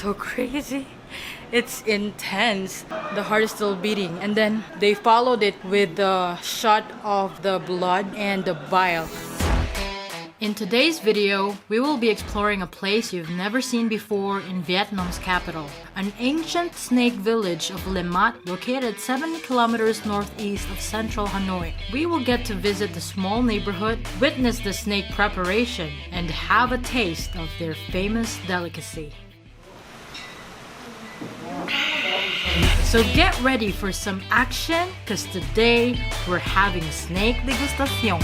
so crazy. It's intense. The heart is still beating. And then they followed it with the shot of the blood and the bile. In today's video, we will be exploring a place you've never seen before in Vietnam's capital, an ancient snake village of Le Mat located 70 kilometers northeast of central Hanoi. We will get to visit the small neighborhood, witness the snake preparation, and have a taste of their famous delicacy. So get ready for some action, cause today we're having snake degustation.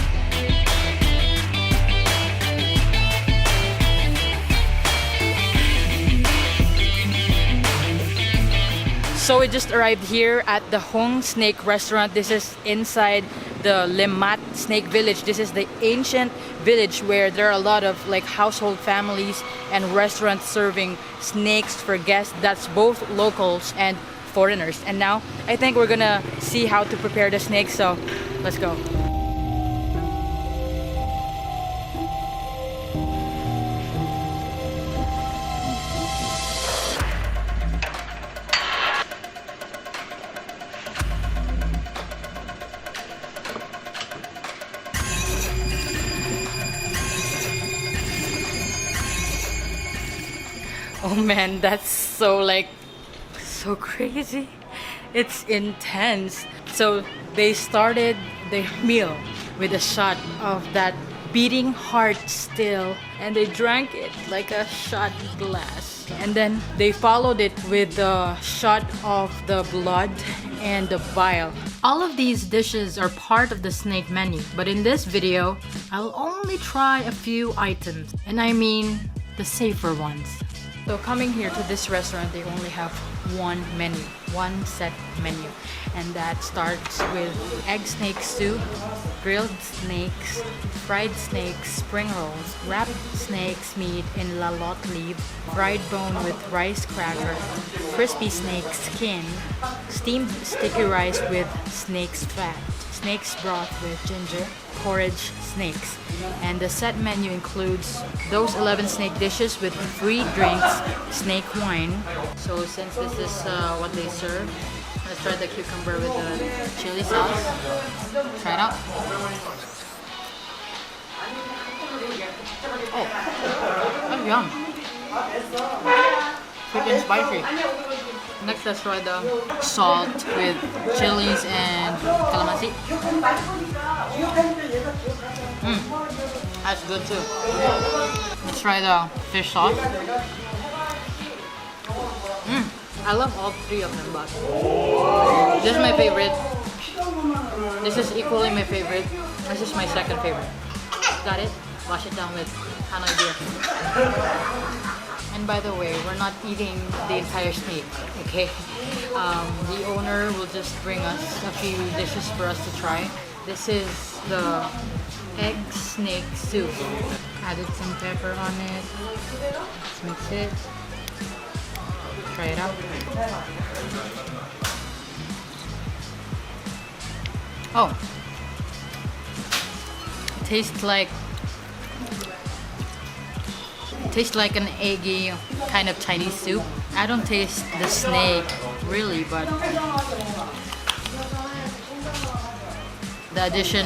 So we just arrived here at the Hong Snake restaurant. This is inside the Le Mat Snake Village. This is the ancient village where there are a lot of like household families and restaurants serving snakes for guests. That's both locals and foreigners. And now I think we're gonna see how to prepare the snake. So let's go. Oh man, that's so crazy. It's intense. So they started their meal with a shot of that beating heart still, and they drank it like a shot glass. And then they followed it with the shot of the blood and the bile. All of these dishes are part of the snake menu, but in this video, I'll only try a few items, and I mean the safer ones. So coming here to this restaurant, they only have one menu, one set menu. And that starts with egg snake soup, grilled snakes, fried snakes, spring rolls, wrapped snake's meat in la lot leaf, fried bone with rice cracker, crispy snake skin, steamed sticky rice with snake's fat, snake's broth with ginger, porridge snakes. And the set menu includes those 11 snake dishes with free drinks, snake wine. So since this is what they serve, let's try the cucumber with the chili sauce. Try it out. Oh, yum. Sweet and spicy. Next, let's try the salt with chilies and calamansi. That's good too. Let's try the fish sauce. I love all three of them, but this is my favorite. This is equally my favorite. This is my second favorite. Got it? Wash it down with Hanoi beer. And by the way, we're not eating the entire snake, okay? The owner will just bring us a few dishes for us to try. This is the egg snake soup. Added some pepper on it. Let's mix it. Try it out. Oh, it tastes like an eggy kind of Chinese soup. I don't taste the snake really, but the addition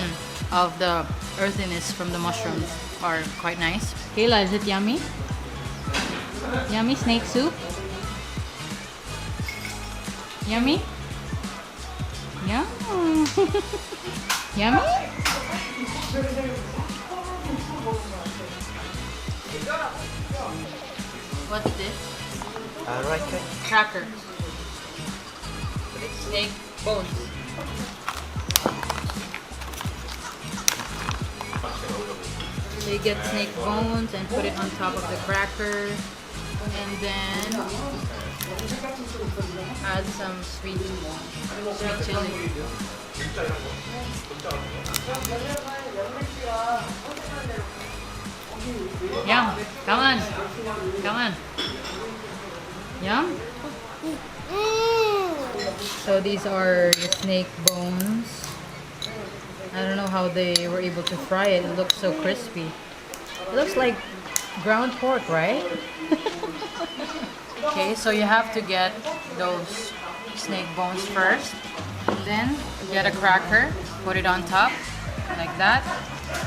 of the earthiness from the mushrooms are quite nice. Kayla, is it yummy? Yummy snake soup? Yummy? Yum. Yummy? What's this? Right, Cracker. Snake bones. They get snake bones and put it on top of the cracker, and then add some sweet chili. Yum! Come on! Come on! Yum! So these are the snake bones. I don't know how they were able to fry it. It looks so crispy. It looks like ground pork, right? Okay, so you have to get those snake bones first. Then get a cracker, put it on top, like that.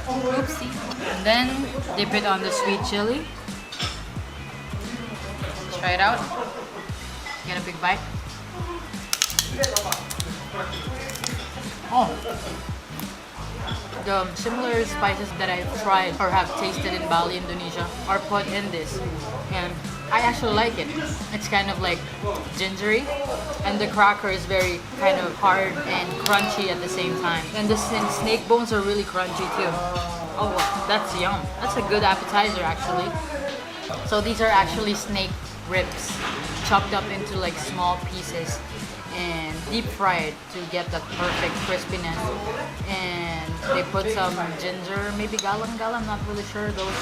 Oopsie. And then dip it on the sweet chili. Try it out. Get a big bite. Oh. The similar spices that I've tried or have tasted in Bali, Indonesia are put in this. And I actually like it. It's kind of like gingery, and the cracker is very kind of hard and crunchy at the same time. And the snake bones are really crunchy too. Oh, that's yum. That's a good appetizer actually. So these are actually snake ribs, chopped up into like small pieces and deep fried to get that perfect crispiness. And they put some ginger, maybe galang-galang, I'm not really sure. Those,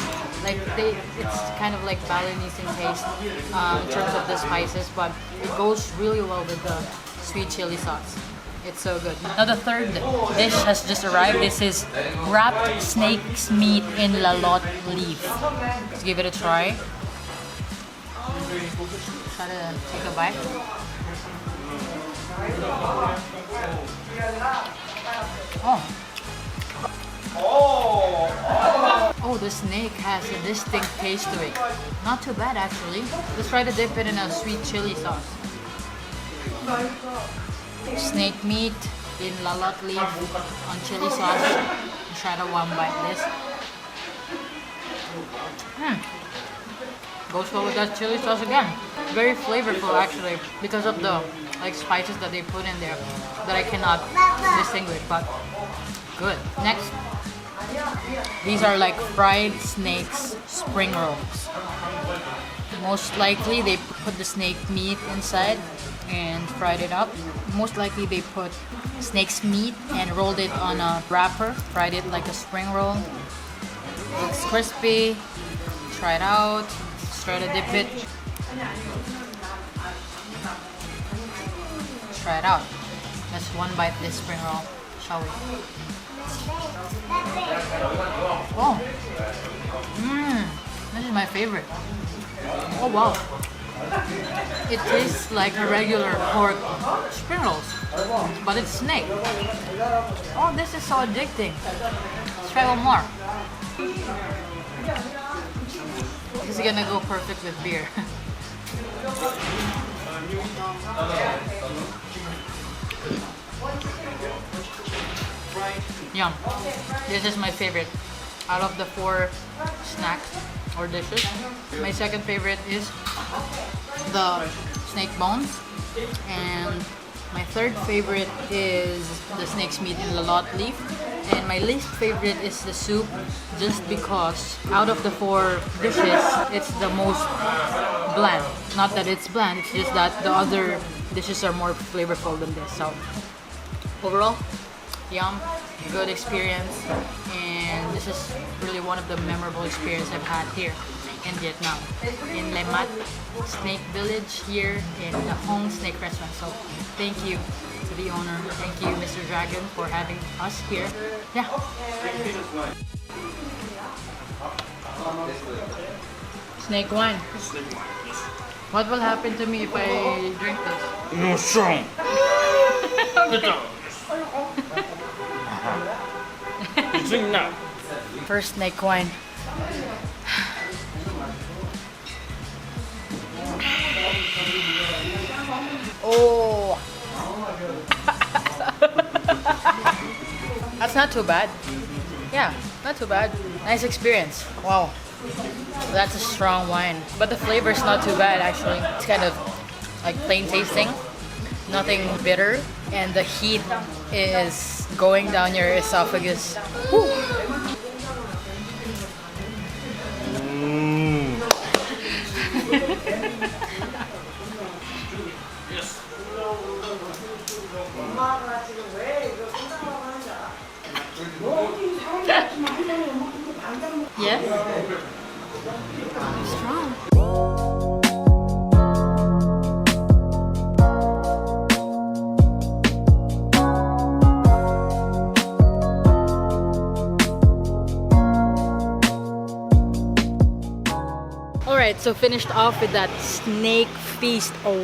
like, it's kind of like Balinese in taste in terms of the spices, but it goes really well with the sweet chili sauce. It's so good. Now the third dish has just arrived. This is wrapped snake's meat in lalot leaf. Let's give it a try. Try to take a bite. Oh, the snake has a distinct taste to it. Not too bad actually. Let's try to dip it in a sweet chili sauce. Snake meat in lalot leaf on chili sauce. Try to one bite this. Goes well with that chili sauce again. Very flavorful actually because of the like spices that they put in there that I cannot distinguish, but good. Next, these are like fried snakes spring rolls. Most likely they put the snake meat inside and fried it up. Most likely they put snake's meat and rolled it on a wrapper, fried it like a spring roll. Looks crispy. Try it out. Let's try to dip it. Try it out. Let's one bite this spring roll, shall we? Oh, this is my favorite. Oh wow, it tastes like a regular pork spring rolls, but it's snake. Oh, this is so addicting. Let's try one more. This is gonna go perfect with beer. Yum. This is my favorite out of the 4 snacks or dishes. My second favorite is the snake bones, and my third favorite is the snake's meat in lalot leaf, and my least favorite is the soup, just because out of the 4 dishes it's the most bland. Not that it's bland, it's just that the other dishes are more flavorful than this. So overall, yum, good experience, and this is really one of the memorable experiences I've had here in Vietnam, in Lemat Snake Village here in the Hong Snake Restaurant. So thank you to the owner, thank you Mr. Dragon for having us here. Yeah. Snake wine. What will happen to me if I drink this? No strong. Drink now. First snake wine. Oh, that's not too bad. Yeah, not too bad. Nice experience. Wow, that's a strong wine, but the flavor is not too bad actually. It's kind of like plain tasting, nothing bitter, and the heat is going down your esophagus. Woo. Yes. Strong. So finished off with that snake feast. Oh,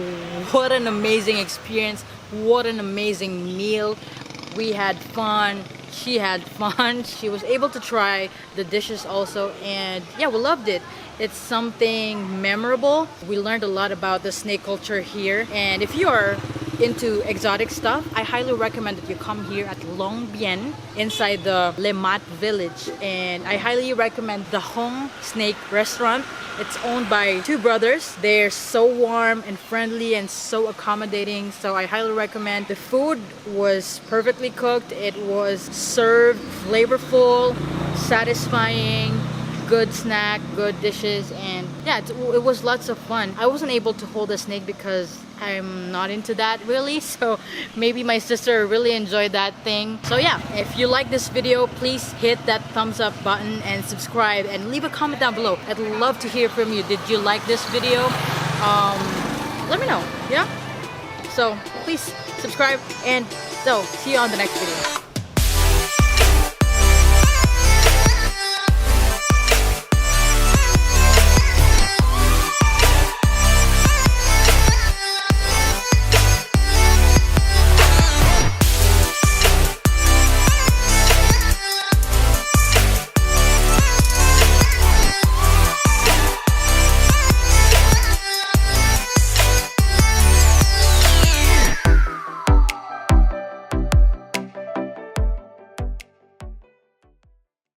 what an amazing experience. What an amazing meal. We had fun. She had fun. She was able to try the dishes also, and yeah, we loved it. It's something memorable. We learned a lot about the snake culture here, and if you are into exotic stuff, I highly recommend that you come here at Long Bien inside the Le Mat village, and I highly recommend the Hong Snake Restaurant. It's owned by two brothers. They're so warm and friendly and so accommodating, so I highly recommend. The food was perfectly cooked. It was served flavorful, satisfying, good snack, good dishes, and yeah, it was lots of fun. I wasn't able to hold a snake because I'm not into that really, so maybe my sister really enjoyed that thing. So yeah, if you like this video, please hit that thumbs up button and subscribe and leave a comment down below. I'd love to hear from you. Did you like this video? Let me know, yeah? So please subscribe, and so see you on the next video.